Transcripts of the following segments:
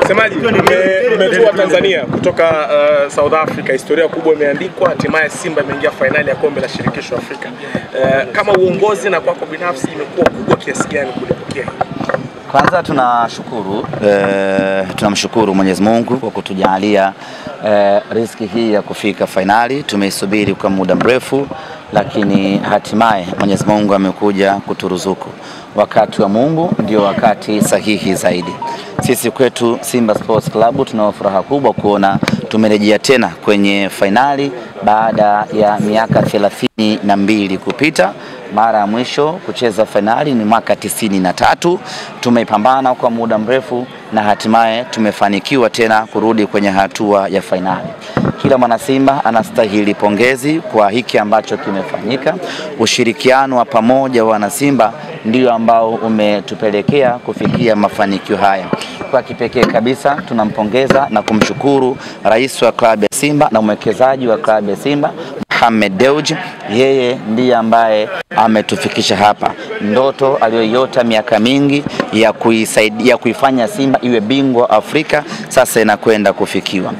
Semaji, umetua Tanzania kutoka South Africa, historia kubwa imeandikwa, hatimaye Simba imeingia finali ya kombe la shirikisho Afrika. Kama uongozi na kwako binafsi imekuwa kubwa kiasi gani kulipokea? Kwanza tunamshukuru Mwenyezi Mungu kwa kutujalia riziki hii ya kufika finali. Tumeisubiri kwa muda mrefu, lakini hatimaye Mwenyezi Mungu amekuja kuturuzuku. Wakati wa Mungu ndio wakati sahihi zaidi. Sisi kwetu Simba Sports Club tuna furaha kubwa kuona tumerejea tena kwenye finali baada ya miaka 32 kupita. Mara ya mwisho kucheza finali ni mwaka 93. Tumepambana kwa muda mrefu na hatimaye tumefanikiwa tena kurudi kwenye hatua ya finali. Kila mwana Simba anastahili pongezi kwa hiki ambacho kimefanyika. Ushirikiano wa pamoja wa wana Simba ndio ambao umetupelekea kufikia mafanikio haya. Kwa kipekee kabisa tunampongeza na kumshukuru rais wa klabu ya Simba na mwekezaji wa klabu ya Simba Mohamed Dewji. Yeye ndiye ambaye ametufikisha hapa. Ndoto aliyoiota miaka mingi ya kuifanya Simba iwe bingwa Afrika sasa inakwenda kufikiwa.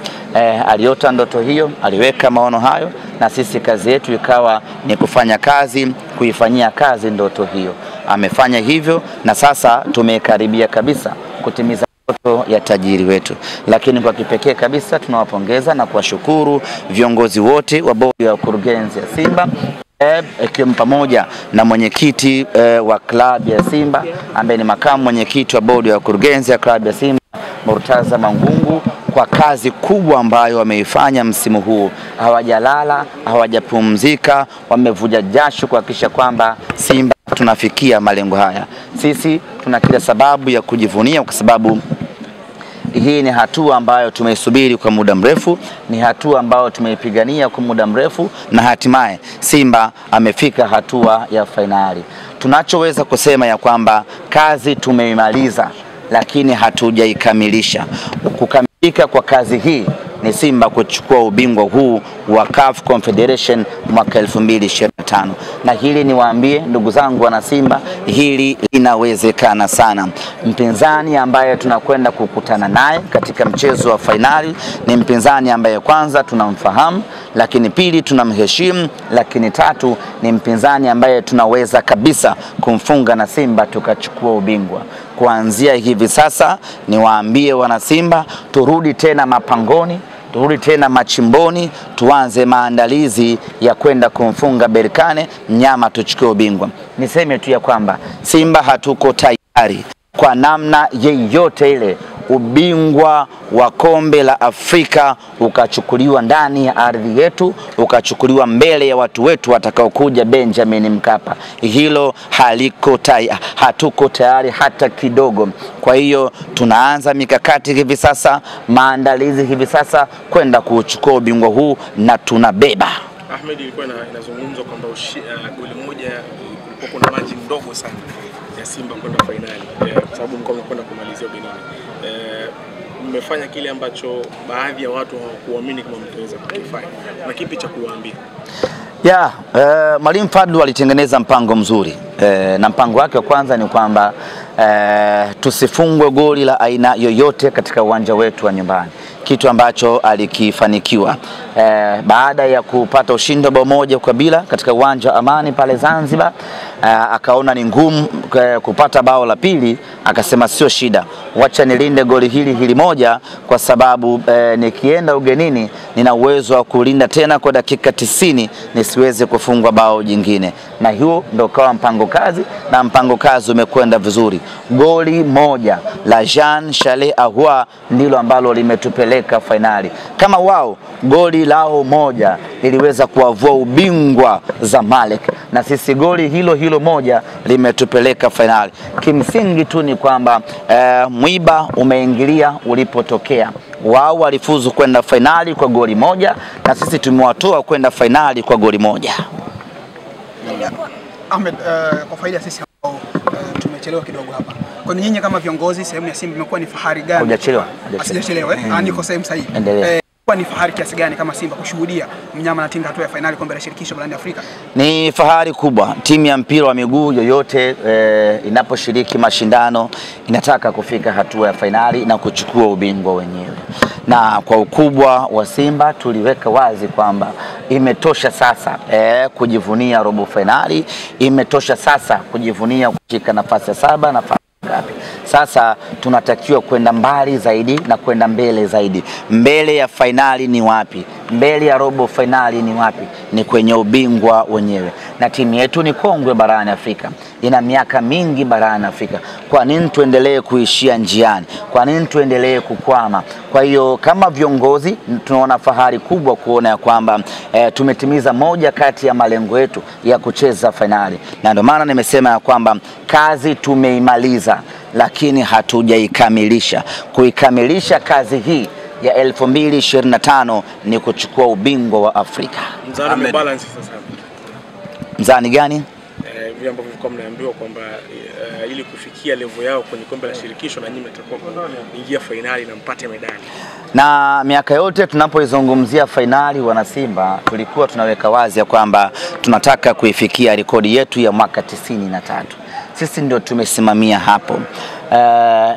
Aliota ndoto hiyo, aliweka maono hayo, na sisi kazi yetu ikawa ni kufanya kazi, kuifanyia kazi ndoto hiyo. Amefanya hivyo na sasa tumekaribia kabisa kutimiza ndoto ya tajiri wetu. Lakini kwa kipekee kabisa tunawapongeza na kuwashukuru viongozi wote wa bodi ya kurugenzi ya Simba, ikiwemo pamoja na mwenyekiti wa klabu ya Simba ambaye ni makamu mwenyekiti wa bodi ya kurugenzi ya klabu ya Simba Murtaza Mangungu, kwa kazi kubwa ambayo wameifanya msimu huu. Hawajalala, hawajapumzika, wamevuja jasho kuhakikisha kwamba Simba tunafikia malengo haya. Sisi tuna kila sababu ya kujivunia kwa sababu hii ni hatua ambayo tumeisubiri kwa muda mrefu, ni hatua ambayo tumeipigania kwa muda mrefu, na hatimaye Simba amefika hatua ya finali. Tunachoweza kusema ya kwamba kazi tumeimaliza, lakini hatujaikamilisha. Kukamilika kwa kazi hii ni Simba kuchukua ubingwa huu wa CAF Confederation mwaka 2025. Na hili niwaambie ndugu zangu wana Simba, hili linawezekana sana. Mpinzani ambaye tunakwenda kukutana naye katika mchezo wa finali ni mpinzani ambaye kwanza tunamfahamu, lakini pili tunamheshimu, lakini tatu ni mpinzani ambaye tunaweza kabisa kumfunga na Simba tukachukua ubingwa. Kuanzia hivi sasa niwaambie wana Simba, turudi tena mapangoni, turudi tena machimboni, tuanze maandalizi ya kwenda kumfunga Berkane Mnyama tuchukue ubingwa. Niseme tu ya kwamba Simba hatuko tayari kwa namna yeyote ile ubingwa wa kombe la Afrika ukachukuliwa ndani ya ardhi yetu, ukachukuliwa mbele ya watu wetu watakaokuja Benjamin Mkapa. Hilo hatuko tayari hata kidogo. Kwa hiyo tunaanza mikakati hivi sasa, maandalizi hivi sasa kwenda kuchukua ubingwa huu na tunabeba. Ahmed, ilikuwa inazungumzwa kwamba goli moja kulikuwa kuna maji ndogo sana ya Simba kwenda finali, kwa sababu mko mnakwenda kumalizia ugenini. Mmefanya kile ambacho baadhi ya watu hawakuamini kama mtaweza kufanya. Na kipi cha kuwaambia? Mwalimu Fadlu alitengeneza mpango mzuri. Na mpango wake wa kwanza ni kwamba tusifungwe goli la aina yoyote katika uwanja wetu wa nyumbani, kitu ambacho alikifanikiwa. Baada ya kupata ushindi wa bao moja kwa bila katika uwanja wa Amani pale Zanzibar, akaona ni ngumu kupata bao la pili, akasema sio shida, wacha nilinde goli hili moja, kwa sababu nikienda ugenini nina uwezo wa kulinda tena kwa dakika 90 nisiweze kufungwa bao jingine. Na hiyo ndio kawa mpango kazi, na mpango kazi umekwenda vizuri. Goli moja la Jean Charles Ahoua ndilo ambalo limetupeleka finali. Kama wao goli lao moja liliweza kuavua ubingwa Zamalek, na sisi goli hilo moja limetupeleka finali. Kimsingi tu ni kwamba mwiba umeingilia ulipotokea. Wao walifuzu kwenda finali kwa goli moja, na sisi tumewatoa kwenda finali kwa goli moja. Ahmed, kwa faida sisi ambao tumechelewa kidogo hapa, kwa nyinyi kama viongozi sehemu ya Simba imekuwa ni fahari gani? Hujachelewa. Sijachelewa, niko sehemu sahihi. ni fahari kiasi gani kama Simba kushuhudia mnyama anatinga hatua ya finali kombe la shirikisho barani Afrika? Ni fahari kubwa. Timu ya mpira wa miguu yoyote inaposhiriki mashindano inataka kufika hatua ya finali na kuchukua ubingwa wenyewe. Na kwa ukubwa wa Simba tuliweka wazi kwamba imetosha sasa kujivunia robo finali, imetosha sasa kujivunia kushika nafasi ya 7 na ngapi. Sasa tunatakiwa kwenda mbali zaidi na kwenda mbele zaidi. Mbele ya finali ni wapi? Mbele ya robo finali ni wapi? Ni kwenye ubingwa wenyewe. Na timu yetu ni kongwe barani Afrika, ina miaka mingi barani Afrika. Kwa nini tuendelee kuishia njiani? Kwa nini tuendelee kukwama? Kwa hiyo kama viongozi tunaona fahari kubwa kuona ya kwamba tumetimiza moja kati ya malengo yetu ya kucheza finali. Na ndio maana nimesema ya kwamba kazi tumeimaliza, lakini hatujaikamilisha. Kuikamilisha kazi hii ya 2025 ni kuchukua ubingwa wa Afrika. Mzani balance sasa. Mzani gani? Vile ambavyo kwa mnaambiwa kwamba ili kufikia level yao kwenye kombe la shirikisho na nyinyi mtakuwa kuingia finali na mpate medali. Na miaka yote tunapoizungumzia finali wana Simba tulikuwa tunaweka wazi ya kwamba tunataka kuifikia rekodi yetu ya mwaka 93. Sisi ndio tumesimamia hapo.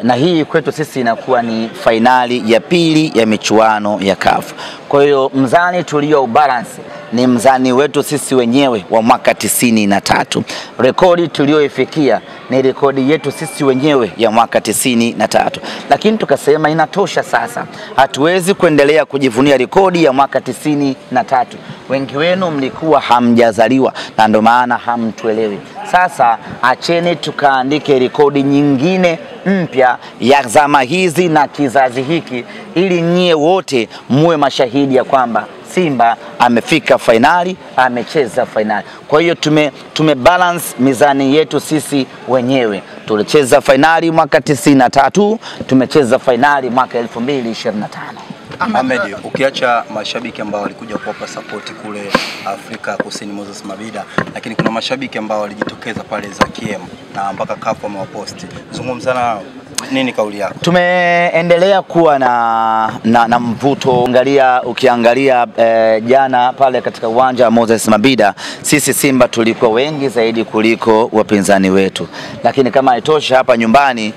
Na hii kwetu sisi inakuwa ni finali ya pili ya michuano ya CAF. Kwa hiyo mzani tulio balance ni mzani wetu sisi wenyewe wa mwaka 93. Rekodi tulioifikia ni rekodi yetu sisi wenyewe ya mwaka 93. Lakini tukasema inatosha sasa. Hatuwezi kuendelea kujivunia rekodi ya mwaka 93. Wengi wenu mlikuwa hamjazaliwa na ndio maana hamtuelewi. Sasa acheni tukaandike rekodi nyingine mpya ya zama hizi na kizazi hiki ili nyie wote muwe mashahidi ya kwamba Simba amefika finali, amecheza finali. Kwa hiyo tume balance mizani yetu sisi wenyewe. Tulicheza finali mwaka 93, tumecheza finali mwaka 2025. Ahmed, ukiacha mashabiki ambao walikuja kuwapa support kule Afrika Kusini Moses Mabida, lakini kuna mashabiki ambao walijitokeza pale za KM na mpaka CAF wamewaposti. Zungumza nao. Nini kauli yako? Tumeendelea kuwa na mvuto. Ukiangalia jana pale katika uwanja wa Moses Mabida, sisi Simba tulikuwa wengi zaidi kuliko wapinzani wetu. Lakini kama haitosha hapa nyumbani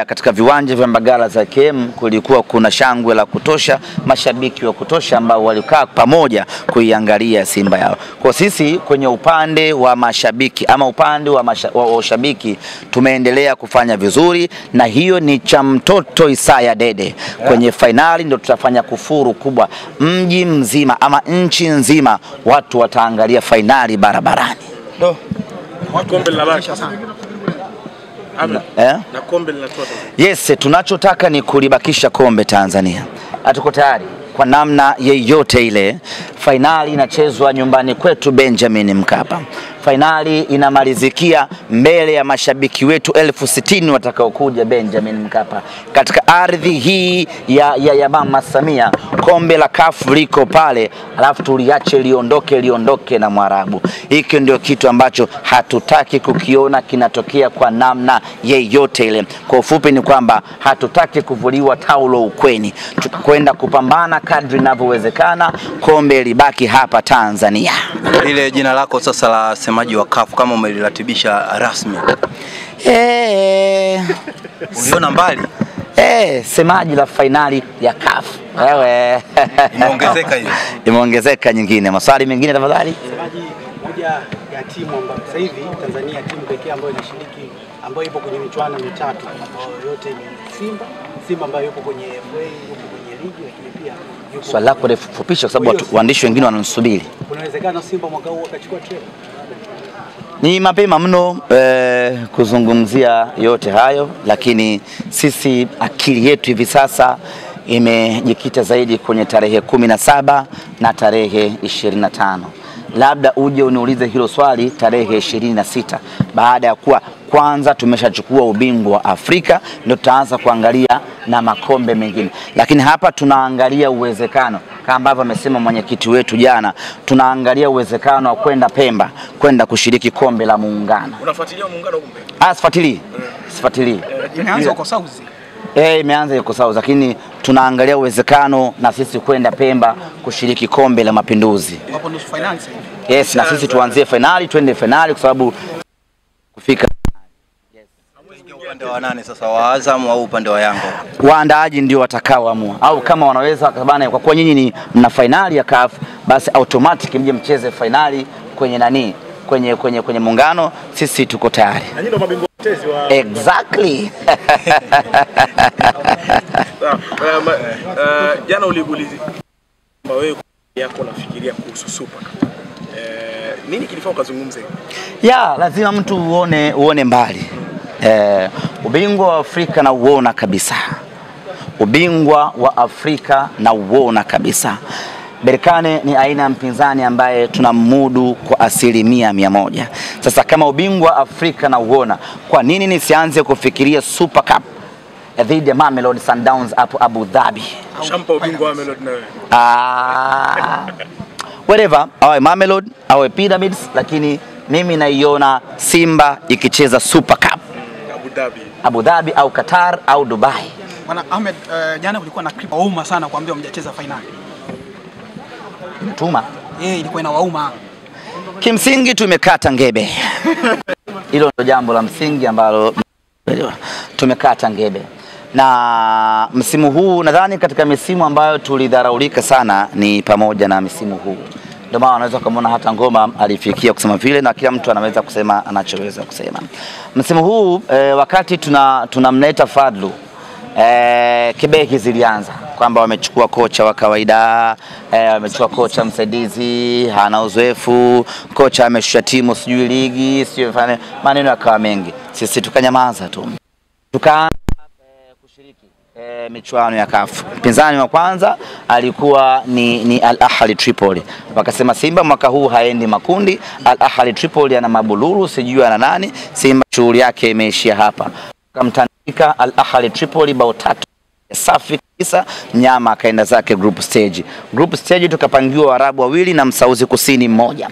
katika viwanja vya Mbagala za KM kulikuwa kuna shangwe la kutosha, mashabiki wa kutosha ambao walikaa pamoja kuiangalia Simba yao. Kwa sisi kwenye upande wa mashabiki ama upande wa mashabiki tumeendelea kufanya vizuri, na hiyo ni cha mtoto Isaya Dede. Kwenye finali ndio tutafanya kufuru kubwa. Mji mzima ama nchi nzima watu wataangalia finali barabarani. Kombe la baki sana. Na kombe linatoa. Yes, tunachotaka ni kulibakisha kombe Tanzania. Hatuko tayari kwa namna yeyote ile. Finali inachezwa nyumbani kwetu Benjamin Mkapa. Finali inamalizikia mbele ya mashabiki wetu 60,000 watakaokuja Benjamin Mkapa. Katika ardhi hii ya Mama Samia, kombe la CAF liko pale, alafu tuliache liondoke na Mwarabu. Hiki ndio kitu ambacho hatutaki kukiona kinatokea kwa namna yeyote ile. Kwa ufupi ni kwamba hatutaki kuvuliwa taulo ukweni. Tutakwenda kupambana kadri inavyowezekana, kombe libaki hapa Tanzania. Ile jina lako sasa la semaji wa CAF kama umeliratibisha rasmi. Uliona mbali? Semaji la finali ya CAF. Wewe. Imeongezeka hiyo. Imeongezeka nyingine. Maswali mengine tafadhali. Semaji moja ya timu ambayo sasa hivi Tanzania timu pekee ambayo inashiriki ambayo ipo kwenye michuano mitatu ambayo yote ni Simba ambayo yupo kwenye FA, yupo kwenye ligi, lakini pia yupo. Swali lako refupisha kwa sababu waandishi wengine wanasubiri. Unawezekana Simba mwaka huu akachukua treble? Ni mapema mno kuzungumzia yote hayo, lakini sisi akili yetu hivi sasa imejikita zaidi kwenye tarehe 17 na tarehe 25. Labda uje uniulize hilo swali tarehe 26 baada ya kuwa kwanza tumeshachukua ubingwa wa Afrika, ndio tutaanza kuangalia na makombe mengine. Lakini hapa tunaangalia uwezekano kama ambavyo amesema mwenyekiti wetu jana, tunaangalia uwezekano wa kwenda Pemba, kwenda kushiriki kombe la Muungano. Unafuatilia Muungano kumbe? Sifuatilii. Imeanza huko South. Imeanza huko South, lakini tunaangalia uwezekano na sisi kwenda Pemba kushiriki kombe la Mapinduzi. Hapo nusu finali sasa. Yes, na sisi tuanzie finali, twende finali kwa sababu kufika upande wa nane sasa, wa Azam au upande wa Yanga? Waandaaji ndio watakaoamua, au kama wanaweza bana, kwa kuwa nyinyi ni mna finali ya CAF, basi automatic mje mcheze finali kwenye nani, kwenye muungano. Sisi tuko tayari. Na nyinyi ndio mabingwa mtetezi wa exactly. Jana uliuliza kwamba wewe yako nafikiria kuhusu Super Cup. Nini kilifanya ukazungumze? Lazima mtu uone mbali. Ubingwa wa Afrika na uona kabisa. Ubingwa wa Afrika na uona kabisa. Berkane ni aina ya mpinzani ambaye tunamudu kwa 100%. Sasa kama ubingwa wa Afrika na uona, kwa nini nisianze kufikiria Super Cup dhidi ya Mamelodi Sundowns hapo Abu Dhabi? Shampa ubingwa wa Mamelodi na wewe. Whatever, awe Mamelodi, awe Pyramids, lakini mimi naiona Simba ikicheza Super Cup. Abu Dhabi au Qatar au Dubai. Bwana Ahmed, jana kulikuwa na clip wauma sana kuambia mjacheza finali. Tuma? Ilikuwa inawauma. Kimsingi tumekata ngebe. Hilo ndio jambo la msingi ambalo tumekata ngebe. Na msimu huu nadhani katika misimu ambayo tulidharaulika sana ni pamoja na msimu huu. Ndio maana unaweza kumuona hata Ngoma alifikia kusema vile, na kila mtu anaweza kusema anachoweza kusema. Msimu huu wakati tunamleta Fadlu, kibeki zilianza kwamba wamechukua kocha wa kawaida, wamechukua kocha msaidizi, hana uzoefu, kocha ameshusha timu sijui ligi, sijui maneno yakawa mengi. Sisi tukanyamaza tu. Tukaanza kushiriki michuano ya CAF. Mpinzani wa kwanza alikuwa ni Al Ahly Tripoli. Wakasema Simba mwaka huu haendi makundi, Al Ahly Tripoli ana mabululu sijui ana nani, Simba shughuli yake imeishia hapa. Akamtandika Al Ahly Tripoli bao 3 safi kabisa, mnyama akaenda zake group stage. Group stage tukapangiwa Waarabu 2 na Msauzi Kusini 1.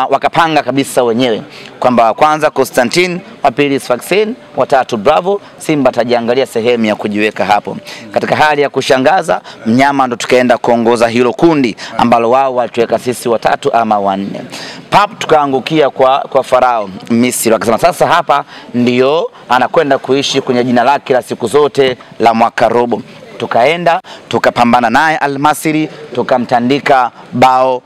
Wakapanga kabisa wenyewe kwamba kwanza Constantine, wa pili Sfaxien, wa tatu Bravo. Simba atajiangalia sehemu ya kujiweka hapo. Katika hali ya kushangaza, mnyama ndo tukaenda kuongoza hilo kundi ambalo wao walituweka sisi watatu ama 4. Pap tukaangukia kwa Farao Misri. Wakasema sasa hapa ndio anakwenda kuishi kwenye jina lake la siku zote la mwaka robo. Tukaenda tukapambana naye Al Masry, tukamtandika bao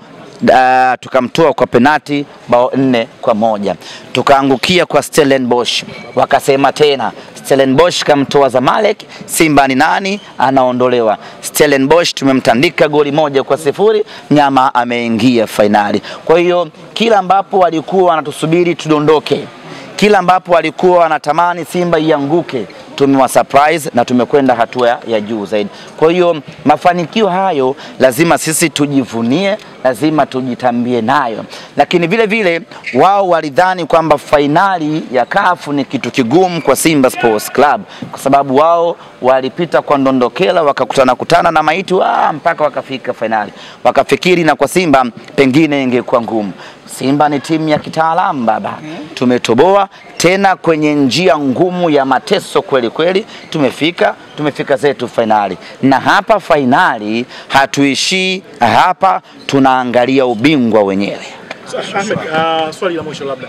tukamtoa kwa penati bao 4-1. Tukaangukia kwa Stellenbosch. Wakasema tena Stellenbosch kamtoa Zamalek, Simba ni nani anaondolewa. Stellenbosch tumemtandika goli 1-0, nyama ameingia finali. Kwa hiyo kila ambapo walikuwa wanatusubiri tudondoke, kila ambapo walikuwa wanatamani Simba ianguke, tumewa surprise na tumekwenda hatua ya juu zaidi. Kwa hiyo mafanikio hayo lazima sisi tujivunie, lazima tujitambie nayo. Lakini vile vile wao walidhani kwamba finali ya CAF ni kitu kigumu kwa Simba Sports Club, kwa sababu wao walipita kwa ndondokela wakakutana na maiti mpaka wakafika finali. Wakafikiri na kwa Simba pengine ingekuwa ngumu. Simba ni timu ya kitaalamu baba. Tumetoboa tena kwenye njia ngumu ya mateso kweli. Tumefika zetu finali. Na hapa finali hatuishii hapa, tunaangalia ubingwa wenyewe. Ahmed, swali la mwisho labda.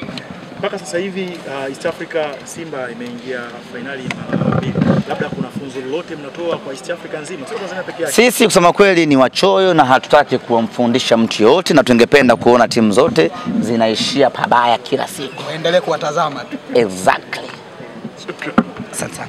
Mpaka sasa hivi East Africa Simba imeingia finali mara 2. Labda kuna funzo lolote mnatoa kwa East Africa nzima, sio Tanzania peke yake? Sisi kusema kweli ni wachoyo na hatutaki kumfundisha mtu yote, na tungependa kuona timu zote zinaishia pabaya kila siku. Waendelee kuwatazama tu. Exactly. Asante.